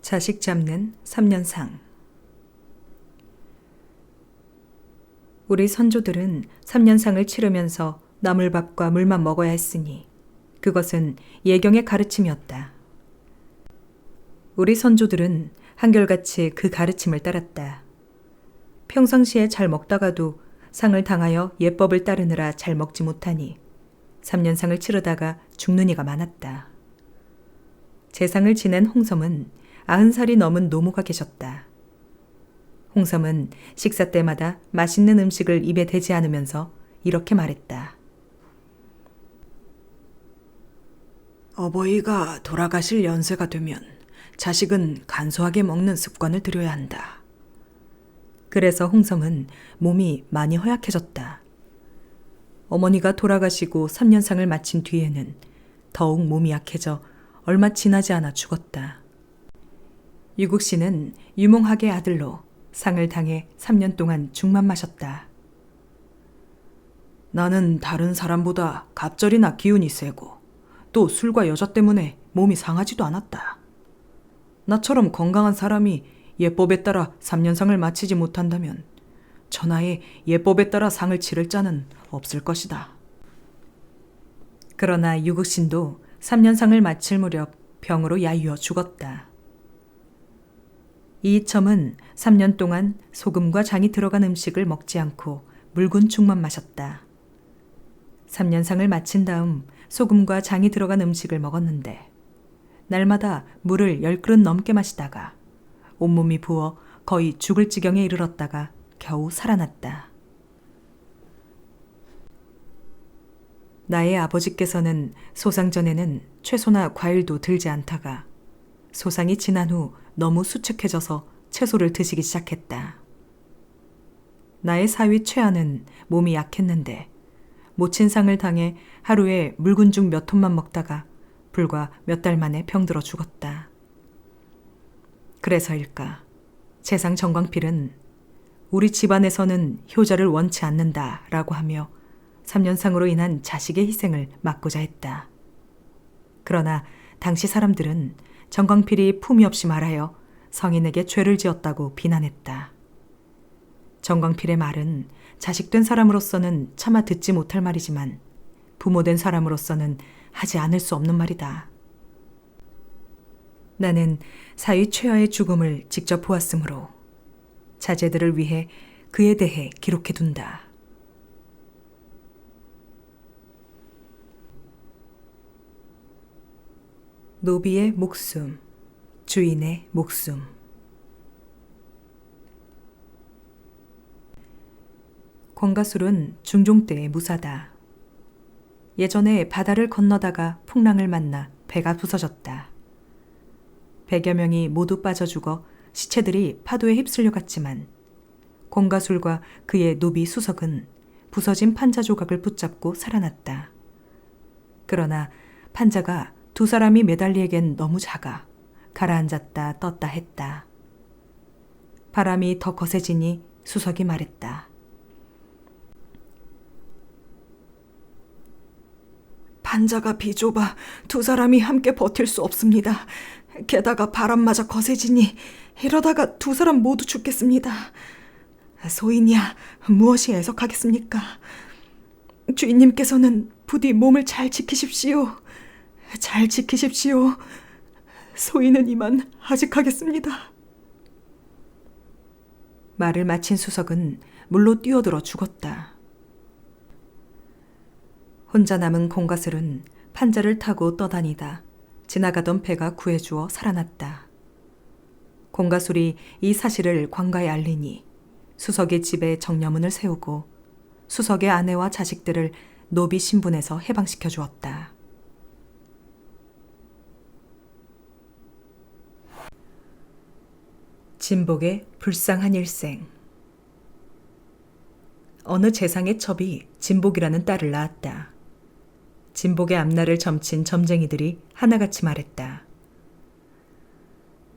자식 잡는 3년상. 우리 선조들은 3년상을 치르면서 나물밥과 물만 먹어야 했으니 그것은 예경의 가르침이었다. 우리 선조들은 한결같이 그 가르침을 따랐다. 평상시에 잘 먹다가도 상을 당하여 예법을 따르느라 잘 먹지 못하니 3년상을 치르다가 죽는 이가 많았다. 제상을 지낸 홍섬은 90살이 넘은 노모가 계셨다. 홍섬은 식사 때마다 맛있는 음식을 입에 대지 않으면서 이렇게 말했다. 어버이가 돌아가실 연세가 되면 자식은 간소하게 먹는 습관을 들여야 한다. 그래서 홍섬은 몸이 많이 허약해졌다. 어머니가 돌아가시고 3년상을 마친 뒤에는 더욱 몸이 약해져 얼마 지나지 않아 죽었다. 유국 씨는 유몽학의 아들로 상을 당해 3년 동안 죽만 마셨다. 나는 다른 사람보다 갑절이나 기운이 세고 또 술과 여자 때문에 몸이 상하지도 않았다. 나처럼 건강한 사람이 예법에 따라 3년상을 마치지 못한다면 천하에 예법에 따라 상을 치를 자는 없을 것이다. 그러나 유국신도 3년상을 마칠 무렵 병으로 야유어 죽었다. 이이첨은 3년 동안 소금과 장이 들어간 음식을 먹지 않고 묽은 죽만 마셨다. 3년상을 마친 다음 소금과 장이 들어간 음식을 먹었는데 날마다 물을 10그릇 넘게 마시다가 온몸이 부어 거의 죽을 지경에 이르렀다가 겨우 살아났다. 나의 아버지께서는 소상 전에는 채소나 과일도 들지 않다가 소상이 지난 후 너무 수척해져서 채소를 드시기 시작했다. 나의 사위 최아는 몸이 약했는데 모친상을 당해 하루에 묽은 죽 몇 톤만 먹다가 불과 몇 달 만에 병들어 죽었다. 그래서일까 재상 정광필은 우리 집안에서는 효자를 원치 않는다라고 하며 3년상으로 인한 자식의 희생을 막고자 했다. 그러나 당시 사람들은 정광필이 품위 없이 말하여 성인에게 죄를 지었다고 비난했다. 정광필의 말은 자식된 사람으로서는 차마 듣지 못할 말이지만 부모된 사람으로서는 하지 않을 수 없는 말이다. 나는 사위 최하의 죽음을 직접 보았으므로 자제들을 위해 그에 대해 기록해둔다. 노비의 목숨, 주인의 목숨. 권가술은 중종 때의 무사다. 예전에 바다를 건너다가 풍랑을 만나 배가 부서졌다. 100여 명이 모두 빠져 죽어 시체들이 파도에 휩쓸려 갔지만 권가술과 그의 노비 수석은 부서진 판자 조각을 붙잡고 살아났다. 그러나 판자가 두 사람이 매달리에겐 너무 작아 가라앉았다 떴다 했다. 바람이 더 거세지니 수석이 말했다. 판자가 비좁아 두 사람이 함께 버틸 수 없습니다. 게다가 바람 맞아 거세지니 이러다가 두 사람 모두 죽겠습니다. 소인이야 무엇이 애석하겠습니까? 주인님께서는 부디 몸을 잘 지키십시오. 잘 지키십시오. 소인은 이만 하직하겠습니다. 말을 마친 수석은 물로 뛰어들어 죽었다. 혼자 남은 공가슬은 판자를 타고 떠다니다 지나가던 배가 구해주어 살아났다. 공가술이 이 사실을 관가에 알리니 수석의 집에 정려문을 세우고 수석의 아내와 자식들을 노비 신분에서 해방시켜 주었다. 진복의 불쌍한 일생. 어느 재상의 첩이 진복이라는 딸을 낳았다. 진복의 앞날을 점친 점쟁이들이 하나같이 말했다.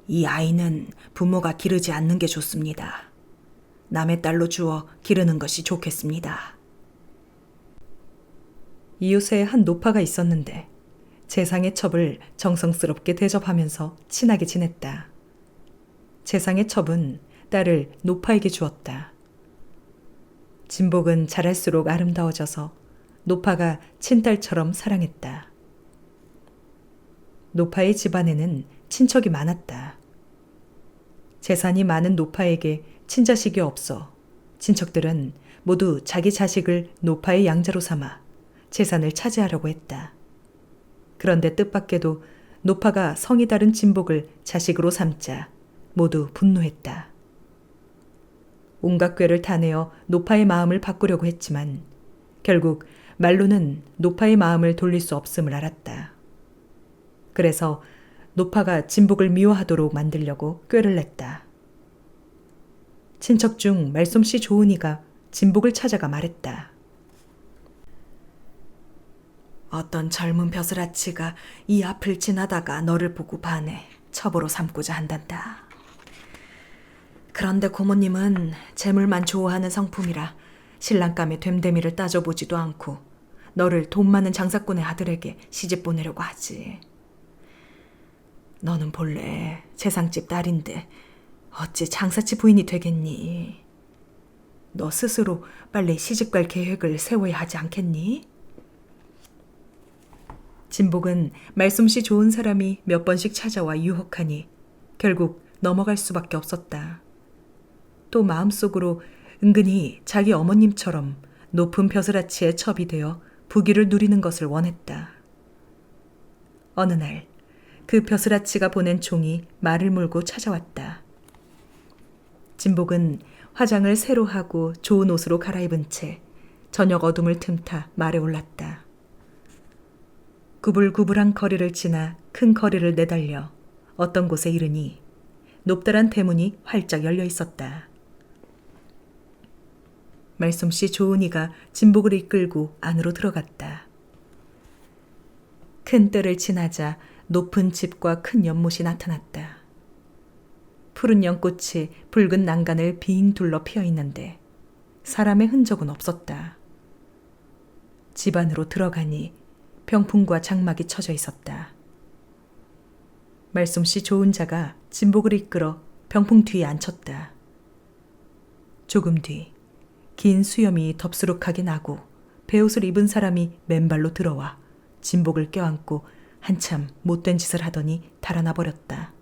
이 아이는 부모가 기르지 않는 게 좋습니다. 남의 딸로 주어 기르는 것이 좋겠습니다. 이웃에 한 노파가 있었는데 재상의 첩을 정성스럽게 대접하면서 친하게 지냈다. 재상의 첩은 딸을 노파에게 주었다. 진복은 자랄수록 아름다워져서 노파가 친딸처럼 사랑했다. 노파의 집안에는 친척이 많았다. 재산이 많은 노파에게 친자식이 없어 친척들은 모두 자기 자식을 노파의 양자로 삼아 재산을 차지하려고 했다. 그런데 뜻밖에도 노파가 성이 다른 진복을 자식으로 삼자 모두 분노했다. 온갖 꾀를 다 내어 노파의 마음을 바꾸려고 했지만 결국 말로는 노파의 마음을 돌릴 수 없음을 알았다. 그래서 노파가 진복을 미워하도록 만들려고 꾀를 냈다. 친척 중 말솜씨 좋은 이가 진복을 찾아가 말했다. 어떤 젊은 벼슬아치가 이 앞을 지나다가 너를 보고 반해 첩으로 삼고자 한단다. 그런데 고모님은 재물만 좋아하는 성품이라 신랑감의 됨됨이를 따져보지도 않고 너를 돈 많은 장사꾼의 아들에게 시집 보내려고 하지. 너는 본래 재상집 딸인데 어찌 장사치 부인이 되겠니? 너 스스로 빨리 시집갈 계획을 세워야 하지 않겠니? 진복은 말솜씨 좋은 사람이 몇 번씩 찾아와 유혹하니 결국 넘어갈 수밖에 없었다. 또 마음속으로 은근히 자기 어머님처럼 높은 벼슬아치의 첩이 되어 부귀를 누리는 것을 원했다. 어느 날 그 벼슬아치가 보낸 종이 말을 몰고 찾아왔다. 진복은 화장을 새로 하고 좋은 옷으로 갈아입은 채 저녁 어둠을 틈타 말에 올랐다. 구불구불한 거리를 지나 큰 거리를 내달려 어떤 곳에 이르니 높다란 대문이 활짝 열려 있었다. 말솜씨 좋은 이가 진복을 이끌고 안으로 들어갔다. 큰 뜰을 지나자 높은 집과 큰 연못이 나타났다. 푸른 연꽃이 붉은 난간을 빙 둘러 피어 있는데 사람의 흔적은 없었다. 집 안으로 들어가니 병풍과 장막이 쳐져 있었다. 말솜씨 좋은 자가 진복을 이끌어 병풍 뒤에 앉혔다. 조금 뒤 긴 수염이 덥수룩하게 나고 베옷을 입은 사람이 맨발로 들어와 진복을 껴안고 한참 못된 짓을 하더니 달아나 버렸다.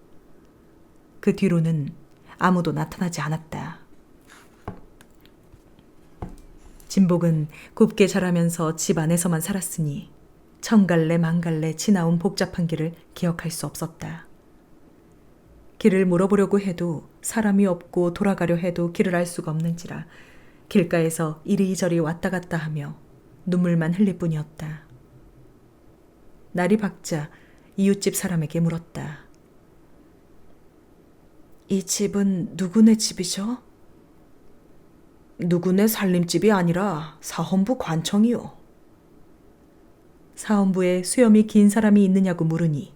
그 뒤로는 아무도 나타나지 않았다. 진복은 곱게 자라면서 집 안에서만 살았으니 천갈래 만갈래 지나온 복잡한 길을 기억할 수 없었다. 길을 물어보려고 해도 사람이 없고 돌아가려 해도 길을 알 수가 없는지라 길가에서 이리저리 왔다 갔다 하며 눈물만 흘릴 뿐이었다. 날이 밝자 이웃집 사람에게 물었다. 이 집은 누구네 집이죠? 누구네 살림집이 아니라 사헌부 관청이요. 사헌부에 수염이 긴 사람이 있느냐고 물으니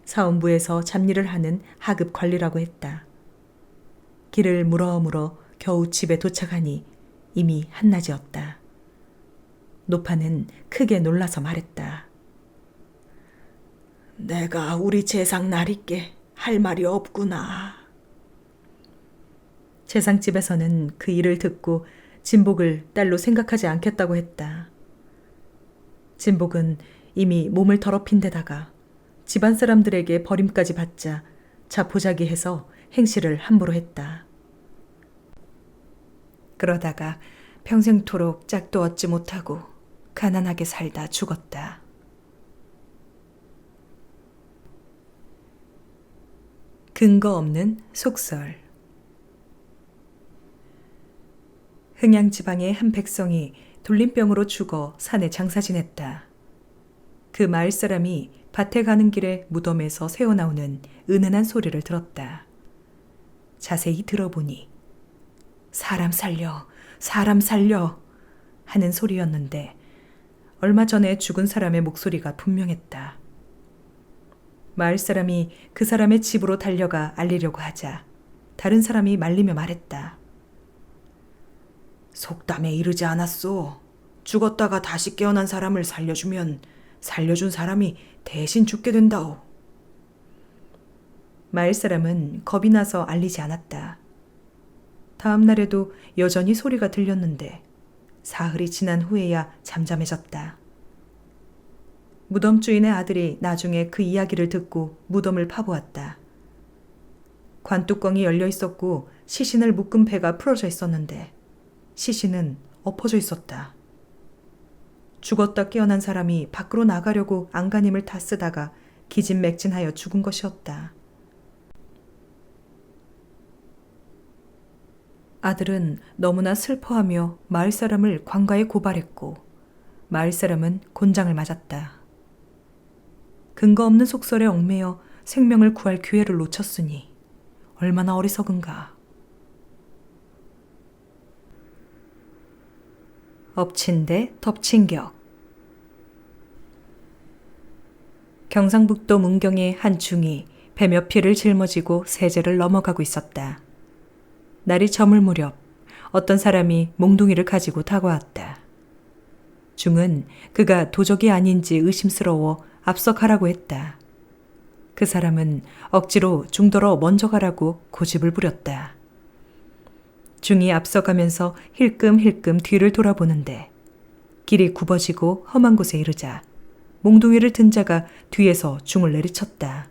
사헌부에서 잡일을 하는 하급 관리라고 했다. 길을 물어 겨우 집에 도착하니 이미 한낮이었다. 노파는 크게 놀라서 말했다. 내가 우리 재상 나리께 할 말이 없구나. 재상집에서는 그 일을 듣고 진복을 딸로 생각하지 않겠다고 했다. 진복은 이미 몸을 더럽힌 데다가 집안 사람들에게 버림까지 받자 자포자기해서 행실을 함부로 했다. 그러다가 평생토록 짝도 얻지 못하고 가난하게 살다 죽었다. 근거 없는 속설. 흥양 지방의 한 백성이 돌림병으로 죽어 산에 장사 지냈다. 그 마을 사람이 밭에 가는 길에 무덤에서 새어나오는 은은한 소리를 들었다. 자세히 들어보니 사람 살려, 사람 살려 하는 소리였는데 얼마 전에 죽은 사람의 목소리가 분명했다. 마을 사람이 그 사람의 집으로 달려가 알리려고 하자 다른 사람이 말리며 말했다. 속담에 이르지 않았소. 죽었다가 다시 깨어난 사람을 살려주면 살려준 사람이 대신 죽게 된다오. 마을 사람은 겁이 나서 알리지 않았다. 다음 날에도 여전히 소리가 들렸는데 사흘이 지난 후에야 잠잠해졌다. 무덤 주인의 아들이 나중에 그 이야기를 듣고 무덤을 파보았다. 관뚜껑이 열려 있었고 시신을 묶은 배가 풀어져 있었는데 시신은 엎어져 있었다. 죽었다 깨어난 사람이 밖으로 나가려고 안간힘을 다 쓰다가 기진맥진하여 죽은 것이었다. 아들은 너무나 슬퍼하며 마을 사람을 관가에 고발했고 마을 사람은 곤장을 맞았다. 근거 없는 속설에 얽매여 생명을 구할 기회를 놓쳤으니 얼마나 어리석은가. 엎친 데 덮친 격. 경상북도 문경의 한 중이 배 몇 피를 짊어지고 세제를 넘어가고 있었다. 날이 저물 무렵 어떤 사람이 몽둥이를 가지고 다가왔다. 중은 그가 도적이 아닌지 의심스러워 앞서 가라고 했다. 그 사람은 억지로 중더러 먼저 가라고 고집을 부렸다. 중이 앞서가면서 힐끔힐끔 뒤를 돌아보는데 길이 굽어지고 험한 곳에 이르자 몽둥이를 든 자가 뒤에서 중을 내리쳤다.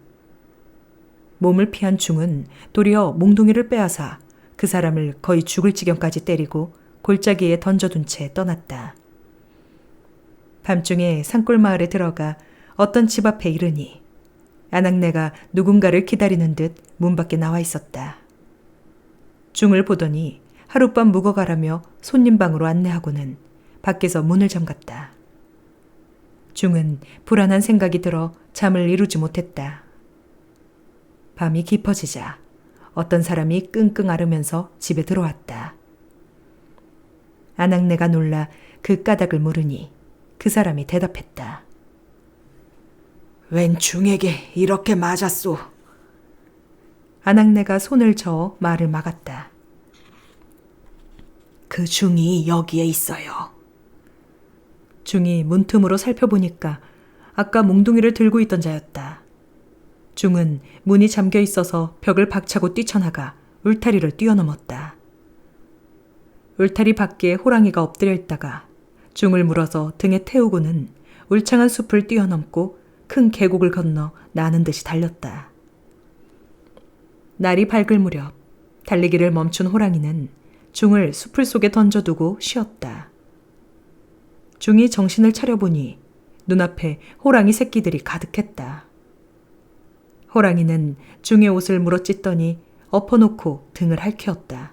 몸을 피한 중은 도리어 몽둥이를 빼앗아 그 사람을 거의 죽을 지경까지 때리고 골짜기에 던져둔 채 떠났다. 밤중에 산골 마을에 들어가 어떤 집 앞에 이르니 아낙네가 누군가를 기다리는 듯 문 밖에 나와 있었다. 중을 보더니 하룻밤 묵어가라며 손님방으로 안내하고는 밖에서 문을 잠갔다. 중은 불안한 생각이 들어 잠을 이루지 못했다. 밤이 깊어지자 어떤 사람이 끙끙 앓으면서 집에 들어왔다. 아낙네가 놀라 그 까닭을 물으니 그 사람이 대답했다. 웬 중에게 이렇게 맞았소? 아낙네가 손을 저어 말을 막았다. 그 중이 여기에 있어요. 중이 문틈으로 살펴보니까 아까 몽둥이를 들고 있던 자였다. 중은 문이 잠겨 있어서 벽을 박차고 뛰쳐나가 울타리를 뛰어넘었다. 울타리 밖에 호랑이가 엎드려 있다가 중을 물어서 등에 태우고는 울창한 숲을 뛰어넘고 큰 계곡을 건너 나는 듯이 달렸다. 날이 밝을 무렵 달리기를 멈춘 호랑이는 중을 숲을 속에 던져두고 쉬었다. 중이 정신을 차려보니 눈앞에 호랑이 새끼들이 가득했다. 호랑이는 중의 옷을 물어찢더니 엎어놓고 등을 핥혔다.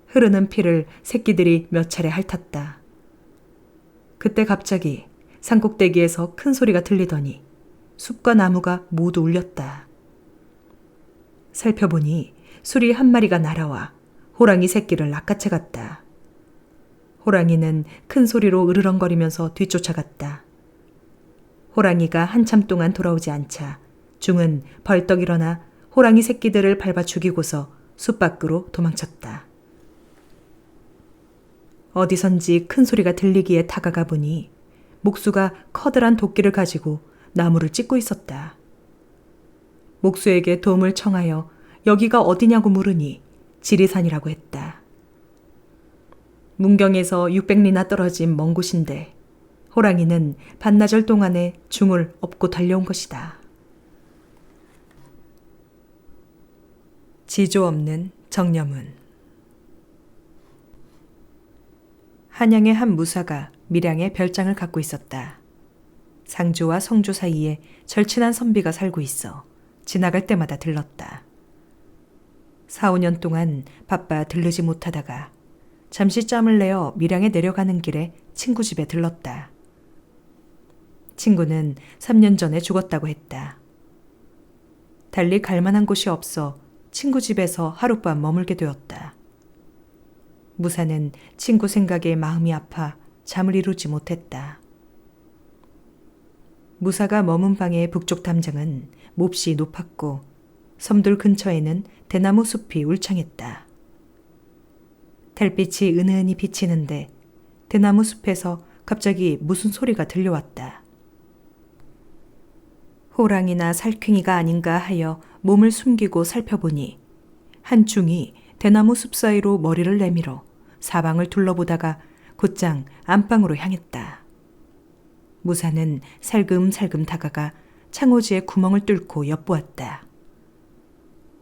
흐르는 피를 새끼들이 몇 차례 핥았다. 그때 갑자기 산꼭대기에서 큰 소리가 들리더니 숲과 나무가 모두 울렸다. 살펴보니 수리 한 마리가 날아와 호랑이 새끼를 낚아채갔다. 호랑이는 큰 소리로 으르렁거리면서 뒤쫓아갔다. 호랑이가 한참 동안 돌아오지 않자 중은 벌떡 일어나 호랑이 새끼들을 밟아 죽이고서 숲 밖으로 도망쳤다. 어디선지 큰 소리가 들리기에 다가가 보니 목수가 커다란 도끼를 가지고 나무를 찢고 있었다. 목수에게 도움을 청하여 여기가 어디냐고 물으니 지리산이라고 했다. 문경에서 600리나 떨어진 먼 곳인데 호랑이는 반나절 동안에 중을 업고 달려온 것이다. 지조 없는 정려문. 한양의 한 무사가 밀양에 별장을 갖고 있었다. 상주와 성주 사이에 절친한 선비가 살고 있어 지나갈 때마다 들렀다. 4, 5년 동안 바빠 들르지 못하다가 잠시 짬을 내어 밀양에 내려가는 길에 친구 집에 들렀다. 친구는 3년 전에 죽었다고 했다. 달리 갈 만한 곳이 없어 친구 집에서 하룻밤 머물게 되었다. 무사는 친구 생각에 마음이 아파 잠을 이루지 못했다. 무사가 머문 방의 북쪽 담장은 몹시 높았고 섬들 근처에는 대나무 숲이 울창했다. 달빛이 은은히 비치는데 대나무 숲에서 갑자기 무슨 소리가 들려왔다. 호랑이나 살쾡이가 아닌가 하여 몸을 숨기고 살펴보니 한 중이 대나무 숲 사이로 머리를 내밀어 사방을 둘러보다가 곧장 안방으로 향했다. 무사는 살금살금 다가가 창호지에 구멍을 뚫고 엿보았다.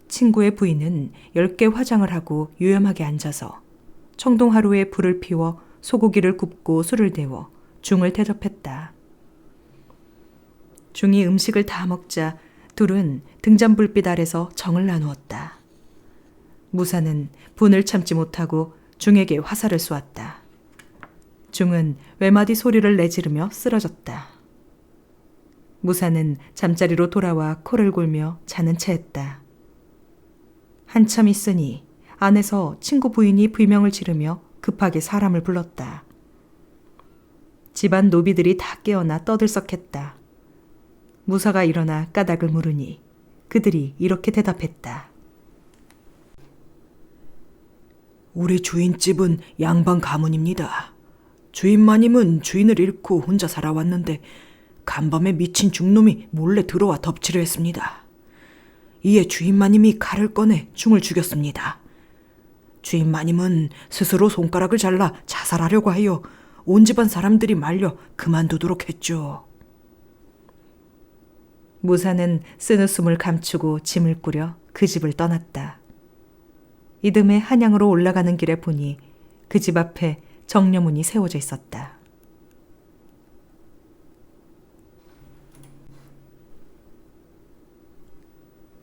친구의 부인은 10개 화장을 하고 유염하게 앉아서 청동하루에 불을 피워 소고기를 굽고 술을 데워 중을 대접했다. 중이 음식을 다 먹자 둘은 등잔불빛 아래서 정을 나누었다. 무사는 분을 참지 못하고 중에게 화살을 쏘았다. 중은 외마디 소리를 내지르며 쓰러졌다. 무사는 잠자리로 돌아와 코를 골며 자는 채했다. 한참 있으니 안에서 친구 부인이 비명을 지르며 급하게 사람을 불렀다. 집안 노비들이 다 깨어나 떠들썩했다. 무사가 일어나 까닭을 물으니 그들이 이렇게 대답했다. 우리 주인집은 양반 가문입니다. 주인마님은 주인을 잃고 혼자 살아왔는데 간밤에 미친 중놈이 몰래 들어와 덮치려 했습니다. 이에 주인마님이 칼을 꺼내 중을 죽였습니다. 주인마님은 스스로 손가락을 잘라 자살하려고 하여 온 집안 사람들이 말려 그만두도록 했죠. 무사는 쓴웃음을 감추고 짐을 꾸려 그 집을 떠났다. 이듬해 한양으로 올라가는 길에 보니 그 집 앞에 정려문이 세워져 있었다.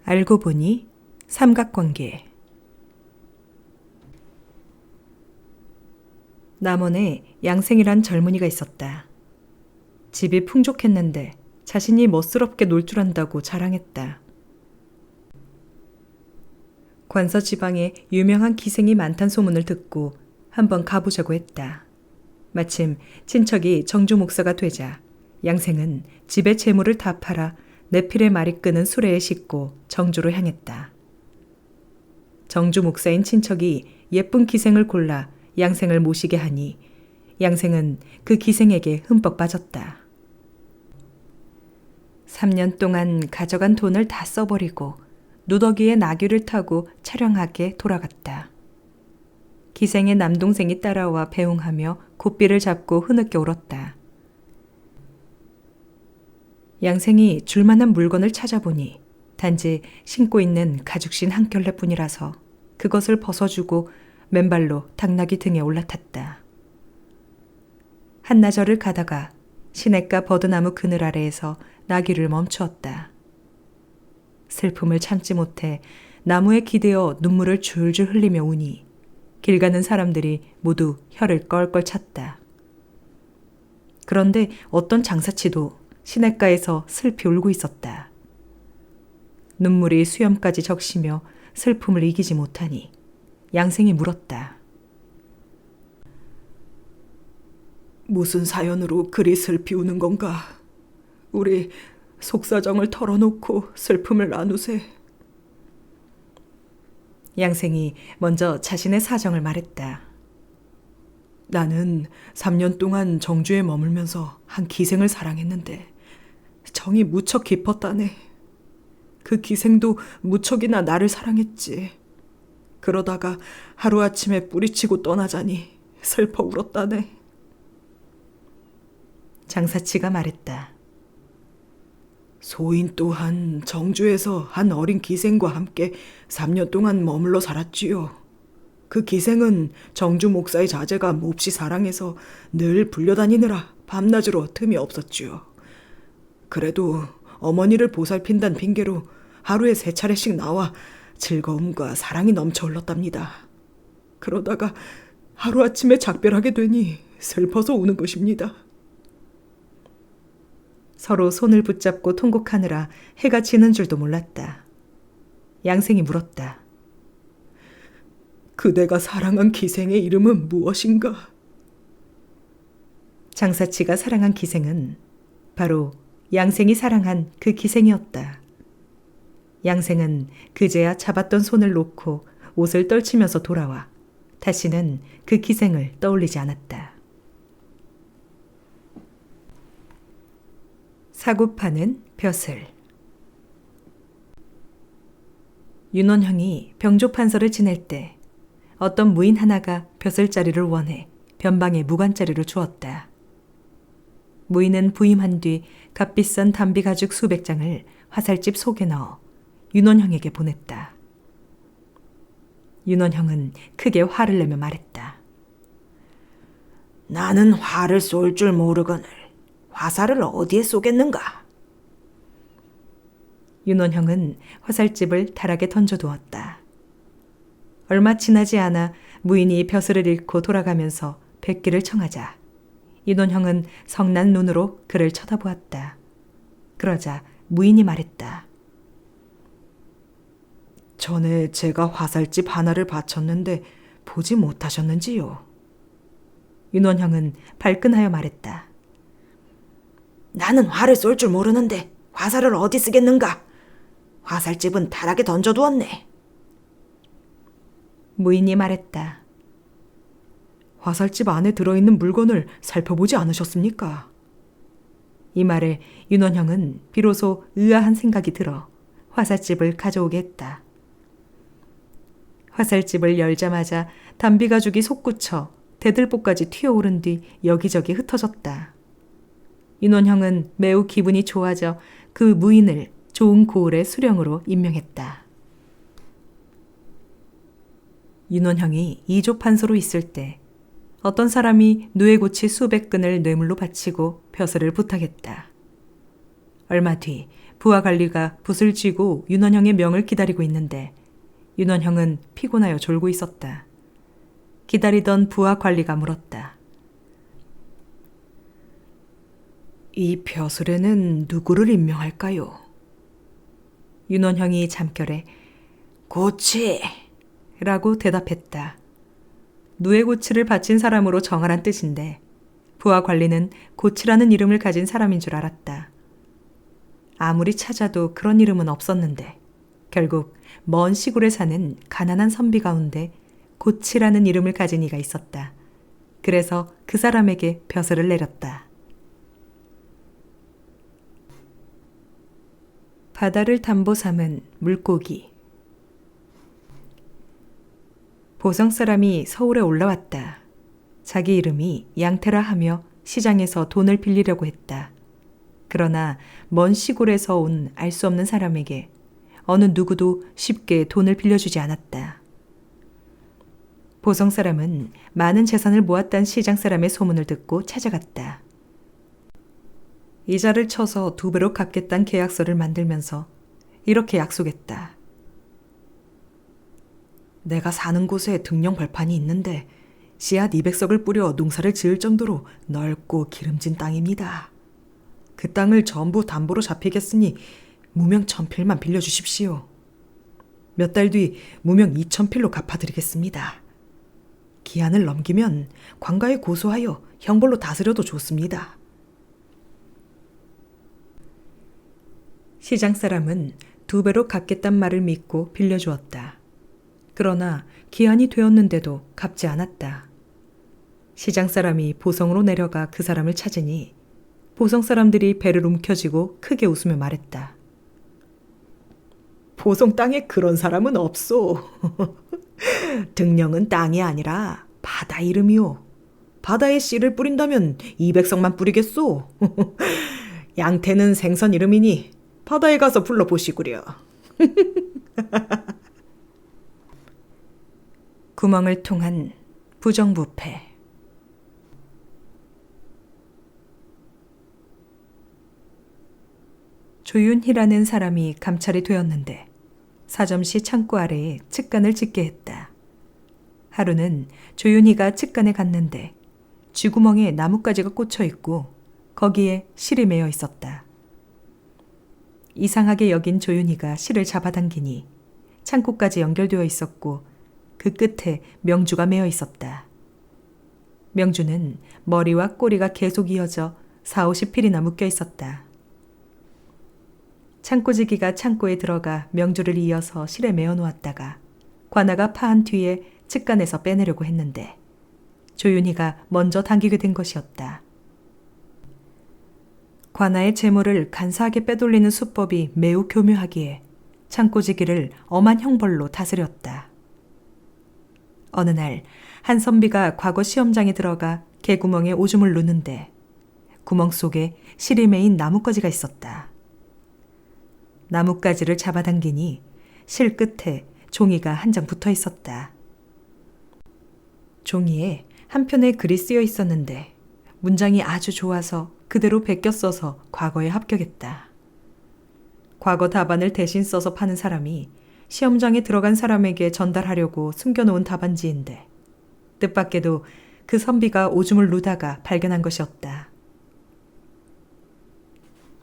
알고 보니 삼각관계. 남원에 양생이란 젊은이가 있었다. 집이 풍족했는데 자신이 멋스럽게 놀 줄 안다고 자랑했다. 관서 지방에 유명한 기생이 많단 소문을 듣고 한번 가보자고 했다. 마침 친척이 정주 목사가 되자 양생은 집의 재물을 다 팔아 내필의 말이 끄는 수레에 싣고 정주로 향했다. 정주 목사인 친척이 예쁜 기생을 골라 양생을 모시게 하니 양생은 그 기생에게 흠뻑 빠졌다. 3년 동안 가져간 돈을 다 써버리고 누더기에 나귀를 타고 차량하게 돌아갔다. 기생의 남동생이 따라와 배웅하며 곱비를 잡고 흐느껴 울었다. 양생이 줄만한 물건을 찾아보니 단지 신고 있는 가죽신 한 켤레뿐이라서 그것을 벗어주고 맨발로 당나귀 등에 올라탔다. 한나절을 가다가 시냇가 버드나무 그늘 아래에서 나귀를 멈추었다. 슬픔을 참지 못해 나무에 기대어 눈물을 줄줄 흘리며 우니 길 가는 사람들이 모두 혀를 껄껄 찼다. 그런데 어떤 장사치도 시냇가에서 슬피 울고 있었다. 눈물이 수염까지 적시며 슬픔을 이기지 못하니 양생이 물었다. 무슨 사연으로 그리 슬피 우는 건가? 우리 속사정을 털어놓고 슬픔을 나누세. 양생이 먼저 자신의 사정을 말했다. 나는 3년 동안 정주에 머물면서 한 기생을 사랑했는데 정이 무척 깊었다네. 그 기생도 무척이나 나를 사랑했지. 그러다가 하루아침에 뿌리치고 떠나자니 슬퍼 울었다네. 장사치가 말했다. 소인 또한 정주에서 한 어린 기생과 함께 3년 동안 머물러 살았지요. 그 기생은 정주 목사의 자제가 몹시 사랑해서 늘 불려다니느라 밤낮으로 틈이 없었지요. 그래도 어머니를 보살핀다는 핑계로 하루에 3차례씩 나와 즐거움과 사랑이 넘쳐 흘렀답니다. 그러다가 하루아침에 작별하게 되니 슬퍼서 우는 것입니다. 서로 손을 붙잡고 통곡하느라 해가 지는 줄도 몰랐다. 양생이 물었다. 그대가 사랑한 기생의 이름은 무엇인가? 장사치가 사랑한 기생은 바로 양생이 사랑한 그 기생이었다. 양생은 그제야 잡았던 손을 놓고 옷을 떨치면서 돌아와 다시는 그 기생을 떠올리지 않았다. 사고 파는 벼슬. 윤원형이 병조판서를 지낼 때 어떤 무인 하나가 벼슬자리를 원해 변방에 무관자리를 주었다. 무인은 부임한 뒤 값비싼 담비 가죽 수백 장을 화살집 속에 넣어 윤원형에게 보냈다. 윤원형은 크게 화를 내며 말했다. 나는 화를 쏠 줄 모르거늘 화살을 어디에 쏘겠는가? 윤원형은 화살집을 타락에 던져두었다. 얼마 지나지 않아 무인이 벼슬을 잃고 돌아가면서 뵙기를 청하자 윤원형은 성난 눈으로 그를 쳐다보았다. 그러자 무인이 말했다. 전에 제가 화살집 하나를 바쳤는데 보지 못하셨는지요? 윤원형은 발끈하여 말했다. 나는 화를 쏠 줄 모르는데 화살을 어디 쓰겠는가? 화살집은 타락에 던져두었네. 무인이 말했다. 화살집 안에 들어있는 물건을 살펴보지 않으셨습니까? 이 말에 윤원형은 비로소 의아한 생각이 들어 화살집을 가져오게 했다. 화살집을 열자마자 담비가죽이 솟구쳐 대들보까지 튀어오른 뒤 여기저기 흩어졌다. 윤원형은 매우 기분이 좋아져 그 무인을 좋은 고을의 수령으로 임명했다. 윤원형이 이조판서로 있을 때 어떤 사람이 누에고치 수백 근을 뇌물로 바치고 벼슬을 부탁했다. 얼마 뒤 부하 관리가 붓을 쥐고 윤원형의 명을 기다리고 있는데 윤원형은 피곤하여 졸고 있었다. 기다리던 부하 관리가 물었다. 이 벼슬에는 누구를 임명할까요? 윤원형이 잠결에 고치! 라고 대답했다. 누에고치를 바친 사람으로 정하란 뜻인데 부하 관리는 고치라는 이름을 가진 사람인 줄 알았다. 아무리 찾아도 그런 이름은 없었는데 결국 먼 시골에 사는 가난한 선비 가운데 고치라는 이름을 가진 이가 있었다. 그래서 그 사람에게 벼슬을 내렸다. 바다를 담보 삼은 물고기. 보성 사람이 서울에 올라왔다. 자기 이름이 양태라 하며 시장에서 돈을 빌리려고 했다. 그러나 먼 시골에서 온 알 수 없는 사람에게 어느 누구도 쉽게 돈을 빌려주지 않았다. 보성 사람은 많은 재산을 모았다는 시장 사람의 소문을 듣고 찾아갔다. 이자를 쳐서 2배로 갚겠다는 계약서를 만들면서 이렇게 약속했다. 내가 사는 곳에 등령 벌판이 있는데 씨앗 200석을 뿌려 농사를 지을 정도로 넓고 기름진 땅입니다. 그 땅을 전부 담보로 잡히겠으니 무명 1000필만 빌려주십시오. 몇 달 뒤 무명 2000필로 갚아드리겠습니다. 기한을 넘기면 관가에 고소하여 형벌로 다스려도 좋습니다. 시장 사람은 2배로 갚겠단 말을 믿고 빌려주었다. 그러나 기한이 되었는데도 갚지 않았다. 시장 사람이 보성으로 내려가 그 사람을 찾으니 보성 사람들이 배를 움켜쥐고 크게 웃으며 말했다. 보성 땅에 그런 사람은 없소. 등령은 땅이 아니라 바다 이름이오. 바다에 씨를 뿌린다면 200석만 뿌리겠소. 양태는 생선 이름이니 바다에 가서 불러보시구려. 구멍을 통한 부정부패. 조윤희라는 사람이 감찰이 되었는데 사점시 창고 아래에 측간을 짓게 했다. 하루는 조윤희가 측간에 갔는데 쥐구멍에 나뭇가지가 꽂혀 있고 거기에 실이 매여 있었다. 이상하게 여긴 조윤희가 실을 잡아당기니 창고까지 연결되어 있었고 그 끝에 명주가 매어 있었다. 명주는 머리와 꼬리가 계속 이어져 40~50필이나 묶여 있었다. 창고지기가 창고에 들어가 명주를 이어서 실에 매어 놓았다가 관아가 파한 뒤에 측간에서 빼내려고 했는데 조윤희가 먼저 당기게 된 것이었다. 관아의 재물을 간사하게 빼돌리는 수법이 매우 교묘하기에 창고지기를 엄한 형벌로 다스렸다. 어느 날 한 선비가 과거 시험장에 들어가 개구멍에 오줌을 누는데 구멍 속에 실이 매인 나뭇가지가 있었다. 나뭇가지를 잡아당기니 실 끝에 종이가 한 장 붙어 있었다. 종이에 한편에 글이 쓰여 있었는데 문장이 아주 좋아서 그대로 베껴 써서 과거에 합격했다. 과거 답안을 대신 써서 파는 사람이 시험장에 들어간 사람에게 전달하려고 숨겨놓은 답안지인데 뜻밖에도 그 선비가 오줌을 누다가 발견한 것이었다.